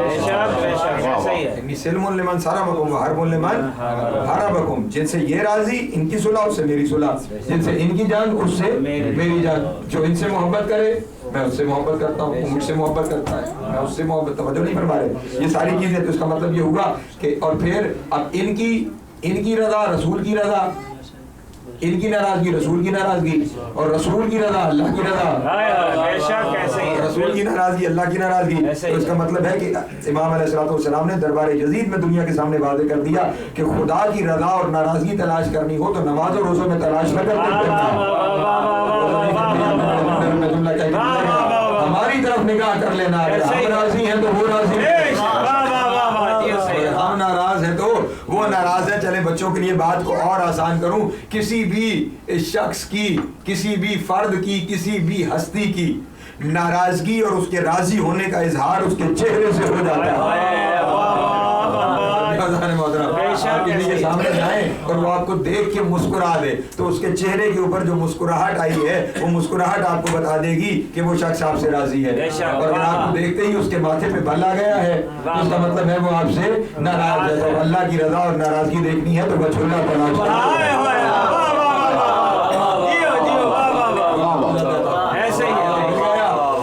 S4: انی سلم لمن سلمکم وحرب لمن حاربکم. جن سے یہ راضی ان کی صلح اس سے میری صلح, جن سے ان کی جنگ اس سے میری جنگ. جو ان سے محبت کرے میں اس سے محبت کرتا ہوں, وہ مجھ سے محبت کرتا ہے میں اس سے محبت. توجہ نہیں فرما رہے, یہ ساری چیزیں. تو اس کا مطلب یہ ہوگا کہ اور پھر اب ان کی رضا رسول کی رضا, ان کی ناراضگی رسول کی ناراضگی, اور رسول کی رضا اللہ کی رضا, رسول کی ناراضگی اللہ کی ناراضگی. تو اس کا مطلب ہے کہ امام علیہ الصلوۃ والسلام نے دربار یزید میں دنیا کے سامنے واضح کر دیا کہ خدا کی رضا اور ناراضگی تلاش کرنی ہو تو نماز اور روزوں میں تلاش نہ کرتے. ہماری طرف نگاہ کر لینا, ہم راضی ہیں تو وہ راضی ہیں, ہم ناراض ہیں تو وہ ناراض ہے. چلے بچوں کے لیے بات کو اور آسان کروں, کسی بھی شخص کی, کسی بھی فرد کی, کسی بھی ہستی کی ناراضگی اور اس کے راضی ہونے کا اظہار اس کے چہرے سے ہو جاتا ہے. آپ کسی کے سامنے جائیں اور وہ آپ کو دیکھ کے مسکرا دے تو اس کے چہرے کے اوپر جو مسکراہٹ آئی ہے وہ مسکراہٹ آپ کو بتا دے گی کہ وہ شخص آپ سے راضی ہے. اور اگر آپ کو دیکھتے ہی اس کے ماتھے پہ بل آ گیا ہے تو اس کا مطلب ہے وہ آپ سے ناراض ہے. تو اللہ کی رضا اور ناراضگی دیکھنی ہے تو بچھولا تلاش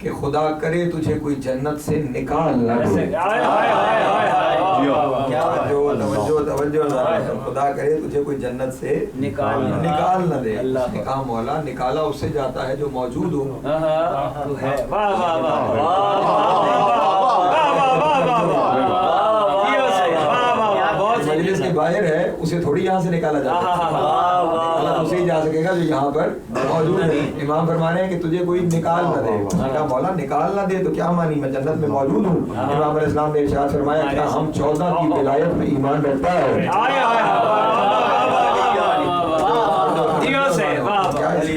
S4: کہ خدا کرے تجھے کوئی جنت سے نکال نہ دے. توجہ خدا کرے تجھے کوئی جنت سے نکال نہ دے. اس نے کہا مولا نکالا اس سے جاتا ہے جو موجود ہو. مجلس کے باہر ہے اسے تھوڑی یہاں سے نکالا جاتا ہے, اسے ہی جا سکے گا جو یہاں پر موجود ہے. امام فرما رہے ہیں کہ تجھے کوئی نکال نہ دے. اس نے کہا مولا نکال نہ دے تو کیا مانی, میں جنت میں موجود ہوں. امام علیہ السلام نے ارشاد فرمایا کیا ہم 14 کی ولایت میں ایمان رکھتا ہے؟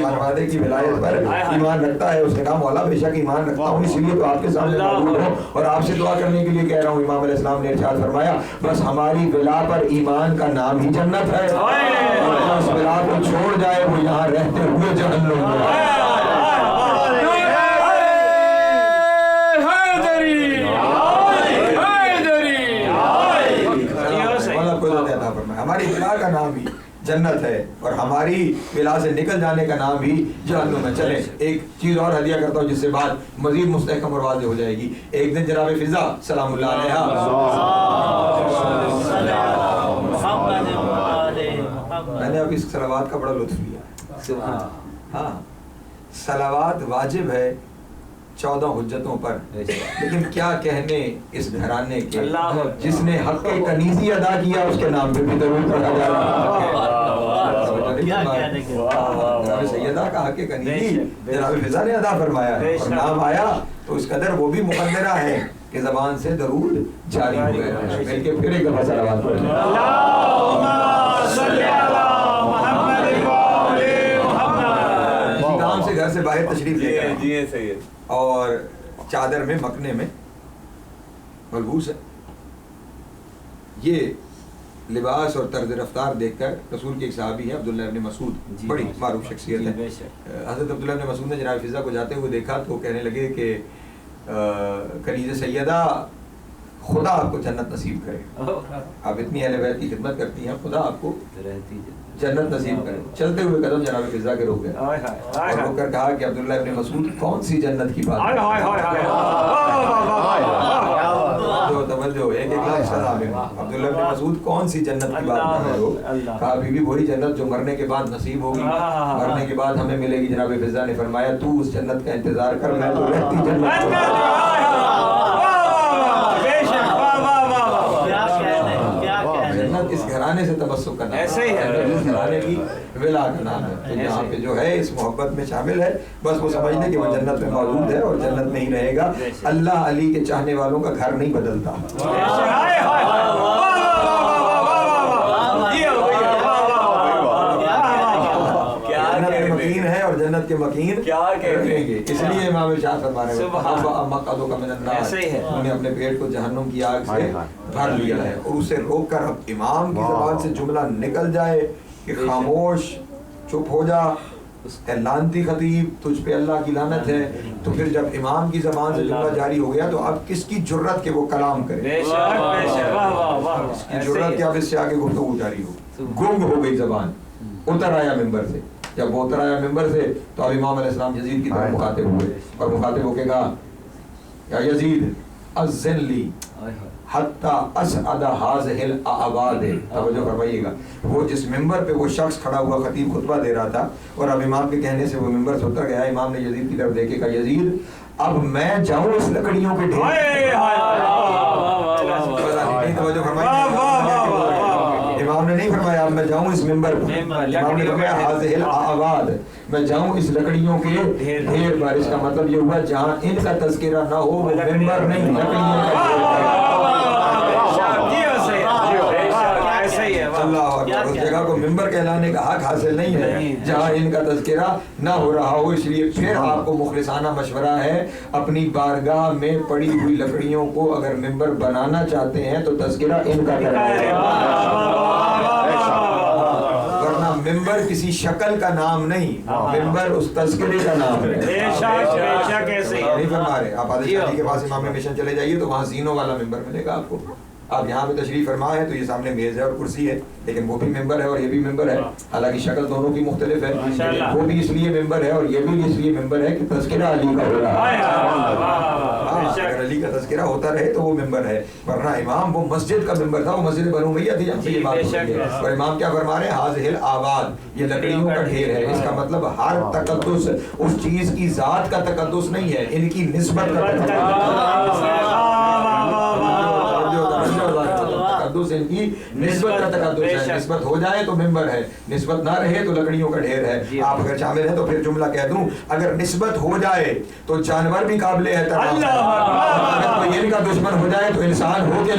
S4: وعدے کی ولایت پر ایمان رکھتا ہے. اس نے کہا مولا بے شک ایمان رکھتا ہوں, اس لیے تو آپ کے سامنے موجود ہوں اور آپ سے دعا کرنے کے لیے کہہ رہا ہوں. امام علیہ السلام نے ارشاد فرمایا بس ہماری ولا پر ایمان کا نام ہی جنت ہے, اس ولا کو چھوڑ جائے وہ یہاں رہتے ہوئے جہنم میں. ہماری ولا کا نام ہی جنت ہے اور ہماری ولا سے نکل جانے کا نام بھی جہنم میں. چلے ایک چیز اور ہدیہ کرتا ہوں جس سے بات مزید مستحکم اور واضح ہو جائے گی. ایک دن جناب فضا سلام اللہ علیہا میں نے اب اس صلوات کا بڑا لطف لیا. ہاں صلوات واجب ہے 14 حجتوں پر, لیکن کیا کہنے اس گھرانے کے جس نے حق کنیزی ادا کیا اس کے نام پہ بھی درود پڑھا جا رہا ہے. سیدہ کا حق کنیزی جناب فضا نے ادا فرمایا ہے اور نام آیا تو اس قدر وہ بھی مقدرہ ہے کہ زبان سے درود جاری ہو گیا. مل کے پھر ایک دفعہ صلوات پڑھیں. کام سے گھر سے باہر تشریف لے گئے اور چادر میں مکنے میں ملبوس ہے. یہ لباس اور طرز رفتار دیکھ کر رسول کے ایک صحابی ہیں عبداللہ ابن مسعود, بڑی معروف شخصیت ہے. حضرت عبداللہ ابن مسعود نے جناب فضا کو جاتے ہوئے دیکھا تو کہنے لگے کہ کنیز سیدہ خدا آپ کو جنت نصیب کرے, آپ اتنی اہل بیت کی خدمت کرتی ہیں, خدا آپ کو جنت نصیب کرے. چلتے ہوئے قدم جناب فضا کے رک گئے اور رک کر کہا کہ عبداللہ ابن مسعود کون سی جنت کی بات توجہ ایک عبداللہ ابن مسعود کون سی جنت کی بات کر رہے ہو؟ کہا بی بی وہی جنت جو مرنے کے بعد نصیب ہوگی, مرنے کے بعد ہمیں ملے گی. جناب فضا نے فرمایا تو اس جنت کا انتظار کر, میں تو رہتی جنت اس گھرانے سے تبسم کرنا ایسے ہی ہے. اس گھرانے کی ولا کا نام ہے تو یہاں پہ جو ہے اس محبت میں شامل ہے. بس وہ سمجھ لیں کہ وہ جنت میں موجود ہے اور جنت میں ہی رہے گا. اللہ علی کے چاہنے والوں کا گھر نہیں بدلتا. مکین ہے اور جنت کے مکین کیا کہیں گے. اس لیے امام ارشاد فرما رہے ہیں انہوں نے اپنے پیٹ کو جہنم کی آگ سے بھر لیا ہے اور اسے روک کر اب امام کی زبان سے جملہ نکل جائے کہ خاموش چپ ہو جا اے لعنتی خطیب تجھ پہ اللہ کی لعنت ہے, تو پھر جب امام کی زبان سے جملہ جاری ہو گیا تو اب کس کی جرت کہ وہ کلام کرے, اس کی جرت کہ اب اس سے آگے گفتگو جاری ہو. گنگ ہو گئی زبان, اتر آیا ممبر سے. جب وہ اتر آیا ممبر سے تو اب امام علیہ السلام یزید کی طرف مخاطب ہوئے اور مخاطب ہو کے کہا یا یزید اذن لی حتی اسعد هذه الاعواد. توجہ فرمائیے گا, وہ جس ممبر پہ وہ شخص کھڑا ہوا خطیب خطبہ دے رہا تھا اور اب امام کے کہنے سے وہ ممبر سے اتر گیا. امام نے یزید کی طرف دیکھے کہا یزید اب میں جاؤں اس لکڑیوں کے ڈھیر. توجہ فرمائیے, امام نے نہیں فرمایا اب میں جاؤں اس ممبر پر, امام نے فرمایا هذه الاعواد, میں جاؤں اس لکڑیوں کے ڈھیر پر. اس کا مطلب یہ ہوا جہاں ان کا تذکرہ نہ ہو وہ ممبر نہیں لکڑیوں کا اس جگہ کو ممبر کہلانے کا حق حاصل نہیں ہے جہاں ان کا تذکرہ نہ ہو رہا ہو. اس لیے پھر آپ کو مخلصانہ مشورہ ہے اپنی بارگاہ میں پڑی ہوئی لکڑیوں کو اگر ممبر بنانا چاہتے ہیں تو تذکرہ ان کا کرائے, ورنہ ممبر کسی شکل کا نام نہیں, ممبر اس تذکرے کا نام ہے. نہیں فرما رہے آپ عادل شاہی کے پاس امام مشن چلے جائیے تو وہاں زینوں والا ممبر ملے گا آپ کو, آپ یہاں پہ تشریف فرما ہے تو یہ سامنے میز ہے اور کرسی ہے، لیکن وہ بھی ممبر ہے اور یہ بھی ممبر ہے، حالانکہ شکل دونوں کی مختلف ہے، وہ بھی اس لیے ممبر ہے اور یہ بھی اس لیے ممبر ہے کہ تذکرہ علی کا ہو رہا ہے۔ اگر علی کا تذکرہ ہوتا رہے تو وہ ممبر ہے، ورنہ امام وہ مسجد کا ممبر تھا، وہ مسجد بنو امیہ تھی جہاں سے یہ بات ہو رہی ہے، اور امام کیا فرما رہے ہیں؟ حاضر الآباد، یہ لکڑیوں کا ڈھیر ہے، اس کا مطلب ہر تقدس اس چیز کی ذات کا تقدس نہیں ہے، ان کی نسبت کا تقدس، ان کی نسبت کا تقدس ہے، نسبت ہو جائے تو ممبر ہے، نسبت نہ رہے تو لکڑیوں کا ڈھیر ہے۔ آپ اگر شامل ہیں تو پھر جملہ کہہ دوں، اگر نسبت ہو جائے تو جانور بھی قابل احترام ہے، اگر کوئی ان کا دشمن ہو جائے تو انسان ہو کے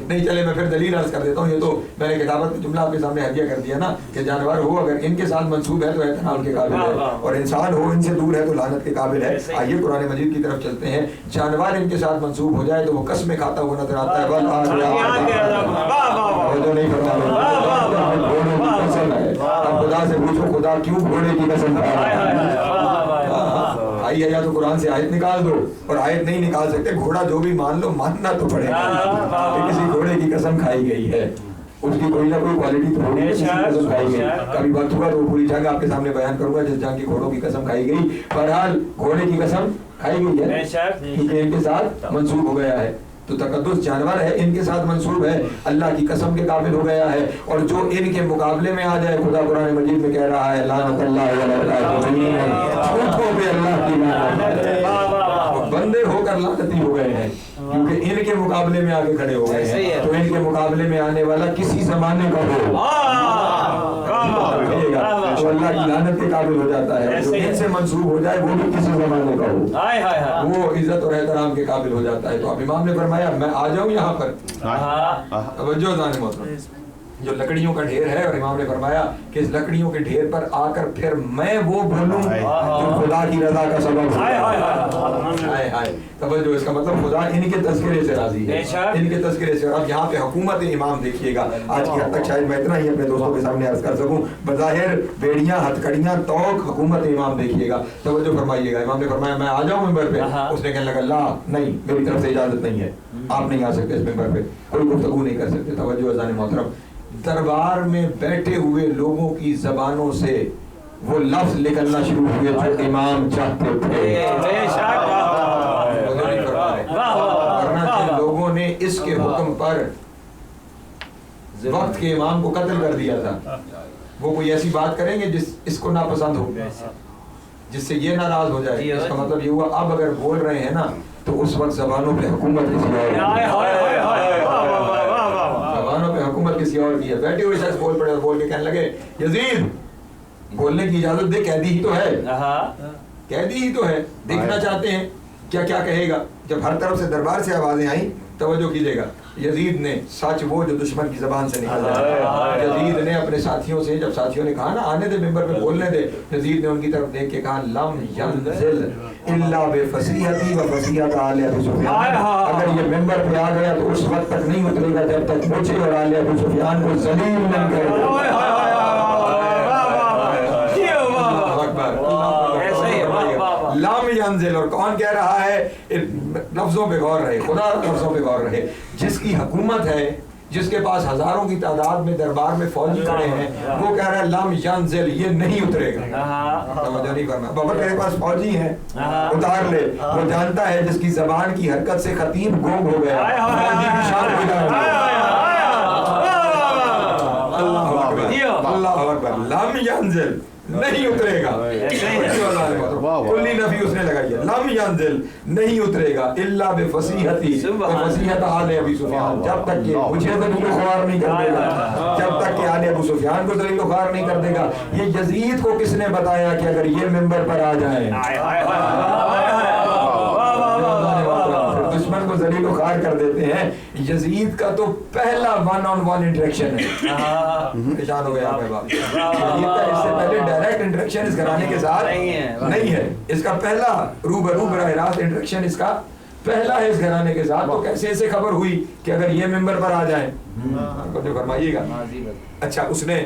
S4: نہیں چلے میں پھر دلیل عرض کر دیتا ہوں، یہ تو میں نے کتابت میں جملہ آپ کے سامنے ہدیہ کر دیا نا کہ جانور ہو اگر ان کے ساتھ منسوب ہے تو احترام کے قابل ہے، اور انسان ہو ان سے دور ہے تو لعنت کے قابل ہے۔ آئیے قرآن مجید کی طرف چلتے ہیں، جانور ان کے ساتھ منسوب ہو جائے تو وہ قسمیں کھاتا ہوا نظر آتا ہے، اب خدا سے پوچھو خدا کیوں گھوڑے کی قسم کھا رہا ہے؟ آئیے یا تو قرآن سے آیت نکال دو، اور آیت نہیں نکال سکتے گھوڑا جو بھی مان لو ماننا تو پڑے گا کہ کسی گھوڑے کی قسم کھائی گئی ہے، اس کی کوئی نہ کوئی کوالٹی تو ہوگی، کسی کی قسم کھائی گئی، کبھی وقت ہوا تو پوری جنگ آپ کے سامنے بیان کروں گا جس جنگ کی گھوڑوں کی قسم کھائی گئی، بہرحال گھوڑے کی قسم کھائی گئی ہے کیونکہ ان کے ساتھ منسوب ہو گیا ہے، تو تقدس جانور ہے ان کے ساتھ منسوب ہے، اللہ کی قسم کے قابل ہو گیا ہے، اور جو ان کے مقابلے میں آ جائے خدا قرآن مجید میں کہہ رہا ہے لعنت اللہ جھوٹوں پہ اللہ کی لعنت، بندے ہو کر لعنتی ہو گئے ہیں کیونکہ ان کے مقابلے میں آگے کھڑے ہو گئے ہیں، تو ان کے مقابلے میں آنے والا کسی زمانے کا ہو تو اللہ کی لعنت کے قابل ہو جاتا ہے، جو ان سے منسوب ہو جائے وہ بھی کسی زمانے کا ہو وہ عزت اور احترام کے قابل ہو جاتا ہے۔ تو اب امام نے فرمایا میں آ جاؤں یہاں پر، توجہ ذہن محترم، جو لکڑیوں کا ڈھیر ہے، اور امام نے فرمایا کہ اس لکڑیوں کے ڈھیر پر آ کر پھر میں وہ بولوں جو خدا کی رضا کا سبب ہے۔ توجہ، اس کا مطلب خدا ان کے تذکرے سے راضی ہے، ان کے تذکرے سے۔ اور اب یہاں پہ حکومت امام دیکھیے گا، آج کی حد تک شاید میں اتنا ہی اپنے دوستوں کے سامنے عرض کر سکوں، بظاہر بیڑیاں ہتھکڑیاں توق حکومت امام دیکھیے گا، توجہ فرمائیے گا۔ امام نے فرمایا میں آ جاؤں ممبر پہ، اس نے کہنے لگا لا نہیں، میری طرف سے اجازت نہیں ہے، آپ نہیں آ سکتے اس ممبر پہ، کوئی گفتگو نہیں کر سکتے۔ توجہ اذان محترم، دربار میں بیٹھے ہوئے لوگوں کی زبانوں سے وہ لفظ نکلنا شروع ہوئے جو امام چاہتے تھے، ورنہ جن لوگوں نے اس کے حکم پر وقت کے امام کو قتل کر دیا تھا، وہ کوئی ایسی بات کریں گے جس اس کو ناپسند ہو، جس سے یہ ناراض ہو جائے۔ اس کا مطلب یہ ہوا اب اگر بول رہے ہیں نا تو اس وقت زبانوں پہ حکومت کسی اور کی ہے۔ بیٹھے ہوئے شخص بول پڑے اور بول کے کہنے لگے یزید بولنے کی اجازت دے، قیدی ہی تو ہے، قیدی ہی تو ہے، دیکھنا چاہتے ہیں کیا کیا کہے گا۔ جب ہر طرف سے دربار سے آوازیں آئیں توجہ کیجیے گا، یزید نے سچ وہ جو دشمن کی زبان سے نکل جائے، یزید نے اپنے ساتھیوں سے، جب ساتھیوں نے کہا نا آنے دے ممبر پہ بولنے دے، یزید نے ان کی طرف دیکھ کے کہا لم ینزل الا بفصیحتی و فصیحت آل ابی سفیان، اگر یہ ممبر پہ آ گیا تو اس وقت تک نہیں اترے گا جب تک مجھے اور آل ابی سفیان کو ذلیل نہیں کرے گا۔ لام ینزل، اور کون کہہ رہا ہے؟ لفظوں پہ غور رہے، خدا لفظوں پہ غور رہے، جس کی حکومت ہے، جس کے پاس ہزاروں کی تعداد میں دربار میں فوجی کھڑے ہیں، وہ کہہ رہا ہے لام ینزل، یہ نہیں اترے گا۔ توجہ نہیں کرنا، بابا تیرے پاس فوجی ہیں اتار لے، وہ جانتا ہے جس کی زبان کی حرکت سے خطیب گونگ ہو گیا، فوجی کی شان ہو جائے۔ اللہ اکبر، لام ینزل نہیں اترے گا، کلی نفی اس نے لگائی ہے، لم ینزل نہیں اترے گا الا بفصیحتی فصیحت آل ابی سفیان، جب تک کہ مجھے ذلیل و خوار نہیں کر دے گا، جب تک کہ آل ابو سفیان کو ذلیل و خوار نہیں کر دے گا۔ یہ یزید کو کس نے بتایا کہ اگر یہ ممبر پر آ جائیں دشمن کو ذلیل و خوار کر دیتے ہیں؟ یزید کا تو پہلا ون آن ون انٹریکشن ہے، پریشان ہو گیا آپ باب، یزید کا اس سے پہلے ڈائریکٹ انٹریکشن اس گھرانے کے ساتھ نہیں ہے، اس کا پہلا روبرو براہ راست انٹریکشن اس کا پہلا ہے اس گھرانے کے ساتھ۔ تو کیسے اسے خبر ہوئی کہ اگر یہ ممبر پر آ جائیں؟ فرمائیے گا۔ اچھا، اس نے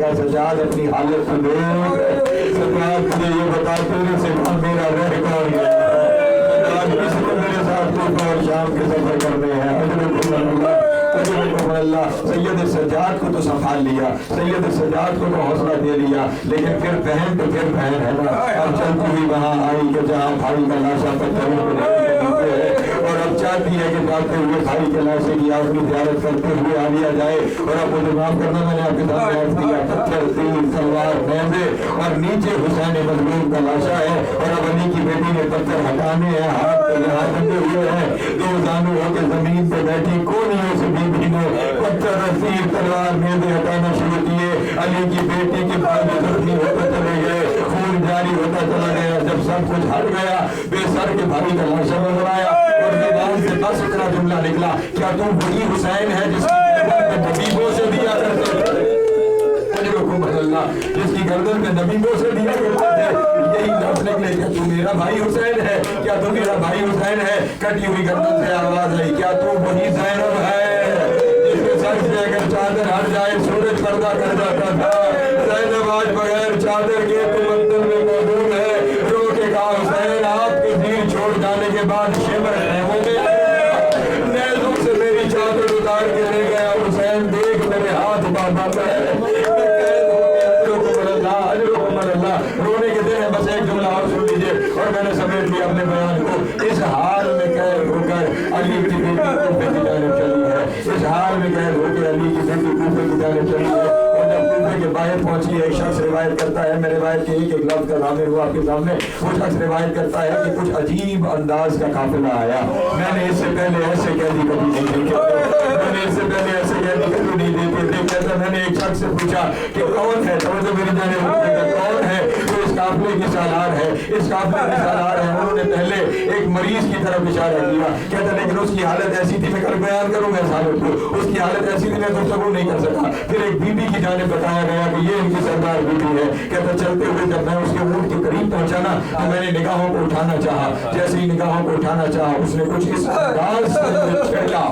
S4: کہا سجاد اپنی حالت تو دیکھ، سجاد تجھے یہ بتا تیرے سے کہاں میرا رہ کون گیا، سجاد کس نے میرے ساتھ کوفہ اور شام کے سفر کرنے ہیں، اجرکم اللہ اجرکم اللہ۔ سید سجاد کو تو سنبھال لیا، سید سجاد کو تو حوصلہ دے لیا، لیکن پھر بہن تو پھر بہن ہے نا، اب چلتی ہوئی وہاں آئی کہ جہاں بھائی کا لاشا پتھروں پہ نیچے ہے، اور اب چاہتی ہے کہ جاتے ہوئے بھائی کے لاشے کی اپنی زیارت کرتے ہوئے آ لیا جائے، اور اب مجھے معاف کرنا میں نے آپ کے سامنے عرض کیا پتھر تیر تلوار نیزے اور نیچے حسین مظلوم کا لاشا ہے، اور اب علی کی بیٹی نے پتھر ہٹانے ہیں، ہاتھ پہ یہاں بندے ہوئے ہیں، دو زانو ہو کے زمین پہ بیٹھی کونیوں سے بیوی نے پتھر تیر تلوار نیزے ہٹانا شروع کیے، علی کی بیٹی کے بعد زخمی ہوتے چلے گئے، خون جاری ہوتا چلا گیا، جب سب کچھ ہٹ گیا بے سر کے بھائی کا لاشا نظر آیا، اور میدان سے بس اتنا جملہ نکلا، کیا تم وہی حسین ہے جس کی نبیوں سے دیا کرتے تھے، جس کی گردن میں نبیوں سے دیا کرتے تھے، یہی لفظ نکلے کیا تو میرا بھائی حسین ہے، کیا تو میرا بھائی حسین ہے، کٹی ہوئی گردن سے آواز آئی کیا تو وہی زینب ہے جس کے سر سے اگر چادر ہٹ جائے سورج پردہ کر جاتا تھا، زینب آج بغیر چادر کے تو مندر میں موجود ہے، رو کے کہا حسین آپ کے زیر چھوڑ جانے کے بعد شمر خیموں میں نیزوں سے میری چادر اتار کے لے گیا، حسین دیکھ میرے ہاتھ باندھا ہے، رونے کے دن ہے، بس ایک جملہ اور سن لیجئے اور میں نے سمیٹ لیا اپنے بیان کو، اس حال میں قید ہو کر علی کی بیٹی کوفے کی جانب چلی ہے، اس حال میں قید ہو کے علی کی بیٹی کوفے کی جانب چلی ہے، اور جب کوفے کے باہر پہنچی ایک شخص روایت کرتا ہے، میں روایت کے ایک ایک لفظ کا ضامن ہوا آپ کے سامنے، وہ شخص روایت کرتا ہے کہ کچھ عجیب انداز کا قافلہ آیا، میں نے اس سے پہلے ایسے قیدی کبھی نہیں دیکھے، میں نے اس سے پہلے ایسے قیدی کبھی نہیں دیکھے تھے، کہتا میں نے ایک شخص سے پوچھا کہ کون ہے، توجہ میری جانب کون ہے جو اس قافلے کی سالار ہے، اس قافلے کی سالار ہے، انہوں نے پہلے ایک مریض کی طرف اشارہ کیا، کہتا لیکن اس کی حالت ایسی تھی، میں کل بیان کروں گا اس حالت کو، اس کی حالت ایسی تھی میں گفتگو نہیں کر سکا، پھر ایک بی بی کی جانب بتایا گیا کہ یہ ان کی سردار بی بی ہے، کہتا چلتے ہوئے جب میں اس کے اونٹ کے قریب پہنچا نا تو میں نے نگاہوں کو اٹھانا چاہا، جیسے ہی نگاہوں کو اٹھانا چاہا اس نے کچھ اس انداز سے چھڑکا،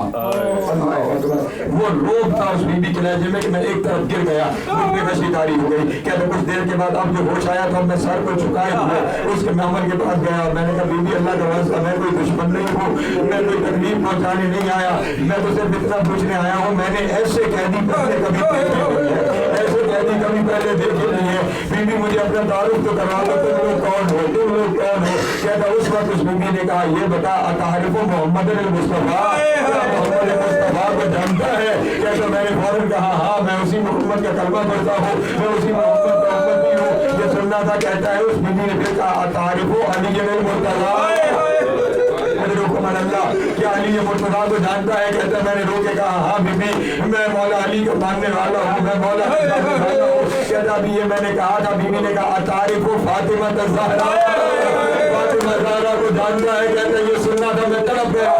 S4: وہ روب تھا اس بی بی کے لہجے میں کہ میں ایک طرف گر گیا، مجھ میں کشی تاری ہو گئی، کہتا کچھ دیر کے بعد اب جو ہوش آیا تو میں سر کو جھکائے ہوئے اس کے معمر کے پاس گیا اور میں نے کہا بی بی اللہ کا واسطہ میں کوئی دشمن نہیں ہوں، میں کوئی تکلیف پہنچانے نہیں آیا، میں تو صرف اتنا پوچھنے آیا ہوں، میں نے ایسے قیدی پہلے کبھی دیکھے نہیں ہے، ایسے قیدی کبھی پہلے دیکھے نہیں ہے، بی بی مجھے اپنا تعارف تو کروا دو، تم لوگ کون ہو، تم لوگ کون ہو، کہتا اس وقت اس بی بی نے کہا یہ بتا اتعرف محمد المصطفیٰ، محمد مصطفیٰ کو جانتا ہے، کہتا میں نے فوراً کہا ہاں میں اسی محمد کا کلمہ پڑھتا ہوں، میں اسی محمد کا امتی ہوں، یہ سننا تھا، کہتا ہے اس بی بی نے پھر کہا اتعرف علی المرتضیٰ، اللہ کیا علی مرتضیٰ کو جانتا ہے، کہتا ہے میں نے رو کے کہا ہاں بی بی میں مولا علی کو ماننے والا ہوں، میں مولا علی کو ماننے والا ہوں، کہتا ابھی یہ میں نے کہا تھا، بی بی نے کہا اتعرف فاطمہ الزہرا، فاطمہ الزہرا کو جانتا ہے، کہتا ہے یہ سننا تھا، میں تڑپ گیا